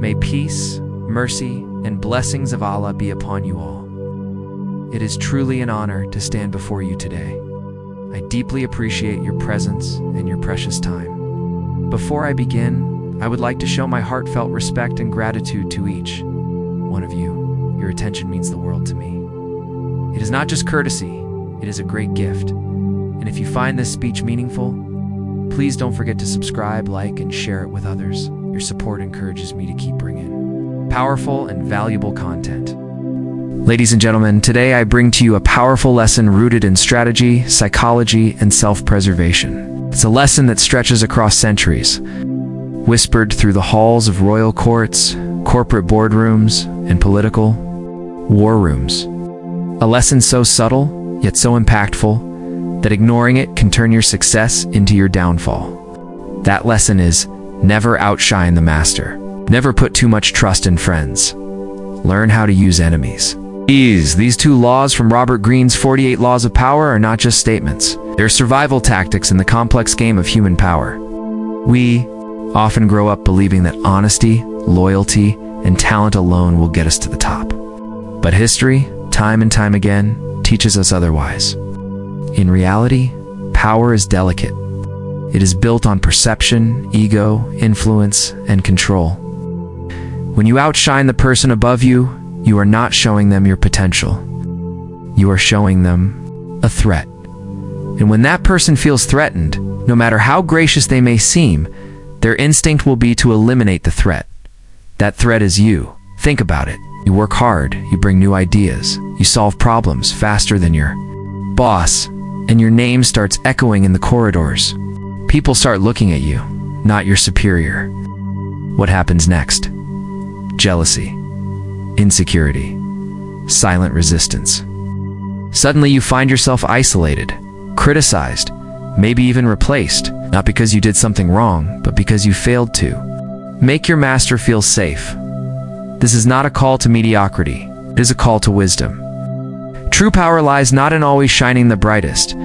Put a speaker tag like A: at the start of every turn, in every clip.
A: May peace, mercy, and blessings of Allah be upon you all. It is truly an honor to stand before you today. I deeply appreciate your presence and your precious time. Before I begin, I would like to show my heartfelt respect and gratitude to each one of you. Your attention means the world to me. It is not just courtesy, it is a great gift. And if you find this speech meaningful, please don't forget to subscribe, like, and share it with others. Your support encourages me to keep bringing powerful and valuable content. Ladies and gentlemen, today I bring to you a powerful lesson rooted in strategy, psychology, and self-preservation. It's a lesson that stretches across centuries, whispered through the halls of royal courts, corporate boardrooms, and political war rooms. A lesson so subtle, yet so impactful, that ignoring it can turn your success into your downfall. That lesson is, never outshine the master. Never put too much trust in friends. Learn how to use enemies. These two laws from Robert Greene's 48 Laws of Power are not just statements. They're survival tactics in the complex game of human power. We often grow up believing that honesty, loyalty, and talent alone will get us to the top. But history, time and time again, teaches us otherwise. In reality, power is delicate. It is built on perception, ego, influence, and control. When you outshine the person above you, you are not showing them your potential. You are showing them a threat. And when that person feels threatened, no matter how gracious they may seem, their instinct will be to eliminate the threat. That threat is you. Think about it. You work hard, you bring new ideas, you solve problems faster than your boss, and your name starts echoing in the corridors. People start looking at you, not your superior. What happens next? Jealousy, insecurity, silent resistance. Suddenly you find yourself isolated, criticized, maybe even replaced, not because you did something wrong, but because you failed to. Make your master feel safe. This is not a call to mediocrity, it is a call to wisdom. True power lies not in always shining the brightest,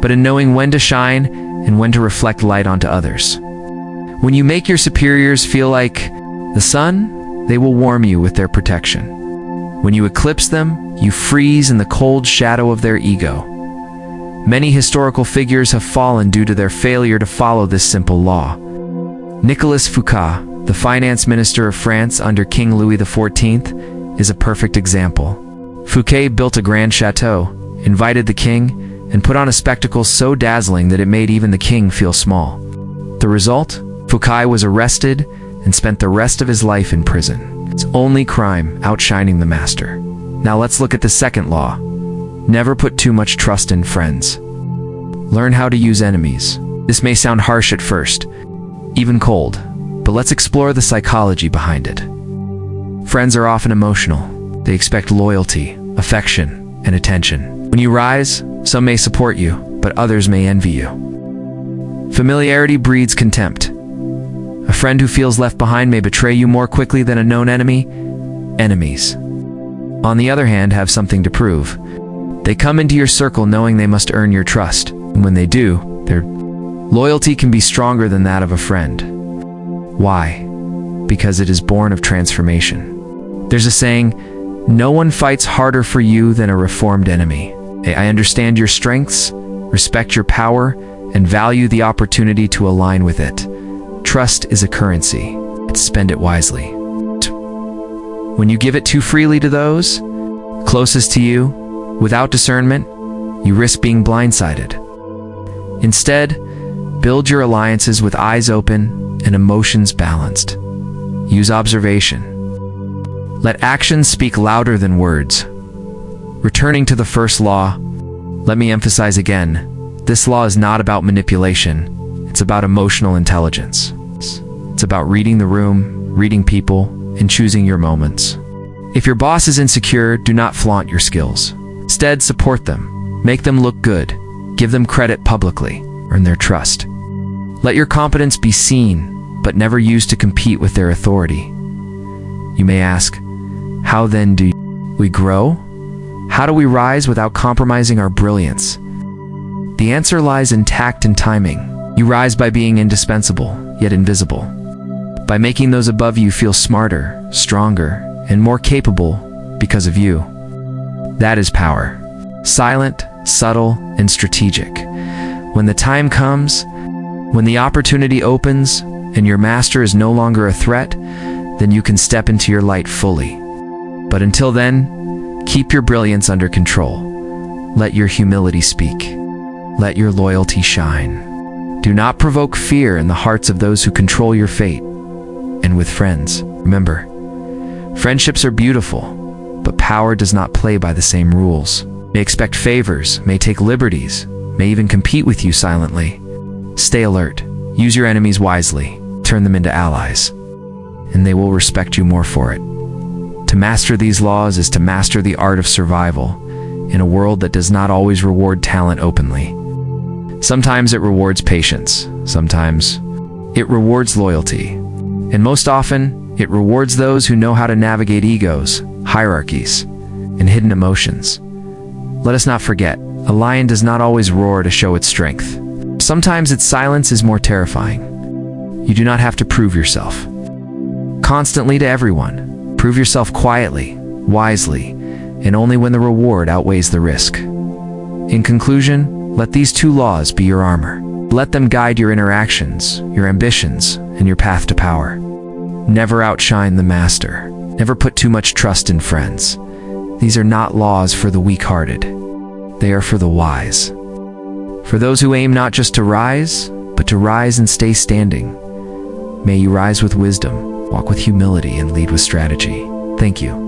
A: but in knowing when to shine and when to reflect light onto others. When you make your superiors feel like the sun, they will warm you with their protection. When you eclipse them, you freeze in the cold shadow of their ego. Many historical figures have fallen due to their failure to follow this simple law. Nicolas Foucault, the finance minister of France under King Louis XIV, is a perfect example. Fouquet built a grand chateau, invited the king, and put on a spectacle so dazzling that it made even the king feel small. The result? Fouquet was arrested and spent the rest of his life in prison. His only crime, outshining the master. Now let's look at the second law. Never put too much trust in friends. Learn how to use enemies. This may sound harsh at first, even cold, but let's explore the psychology behind it. Friends are often emotional. They expect loyalty, affection, and attention. When you rise, some may support you, but others may envy you. Familiarity breeds contempt. A friend who feels left behind may betray you more quickly than a known enemy. Enemies, on the other hand, have something to prove. They come into your circle knowing they must earn your trust, and when they do, their loyalty can be stronger than that of a friend. Why? Because it is born of transformation. There's a saying, no one fights harder for you than a reformed enemy. I understand your strengths, respect your power, and value the opportunity to align with it. Trust is a currency. Spend it wisely. When you give it too freely to those closest to you, without discernment, you risk being blindsided. Instead, build your alliances with eyes open and emotions balanced. Use observation. Let actions speak louder than words. Returning to the first law, let me emphasize again, this law is not about manipulation. It's about emotional intelligence. It's about reading the room, reading people, and choosing your moments. If your boss is insecure, do not flaunt your skills. Instead, support them. Make them look good. Give them credit publicly. Earn their trust. Let your competence be seen, but never used to compete with their authority. You may ask, how then do we grow? How do we rise without compromising our brilliance? The answer lies in tact and timing. You rise by being indispensable, yet invisible. by making those above you feel smarter, stronger, and more capable because of you. That is power. Silent, subtle, and strategic. When the time comes, when the opportunity opens, and your master is no longer a threat, then you can step into your light fully. But until then, keep your brilliance under control. Let your humility speak. Let your loyalty shine. Do not provoke fear in the hearts of those who control your fate. And with friends, remember, friendships are beautiful, but power does not play by the same rules. May expect favors, may take liberties, may even compete with you silently. Stay alert. Use your enemies wisely. Turn them into allies, and they will respect you more for it. To master these laws is to master the art of survival in a world that does not always reward talent openly. Sometimes it rewards patience, sometimes it rewards loyalty, and most often it rewards those who know how to navigate egos, hierarchies, and hidden emotions. Let us not forget, a lion does not always roar to show its strength. Sometimes its silence is more terrifying. You do not have to prove yourself constantly to everyone. Prove yourself quietly, wisely, and only when the reward outweighs the risk. In conclusion, let these two laws be your armor. Let them guide your interactions, your ambitions, and your path to power. Never outshine the master. Never put too much trust in friends. These are not laws for the weak-hearted. They are for the wise. For those who aim not just to rise, but to rise and stay standing. May you rise with wisdom, walk with humility, and lead with strategy. Thank you.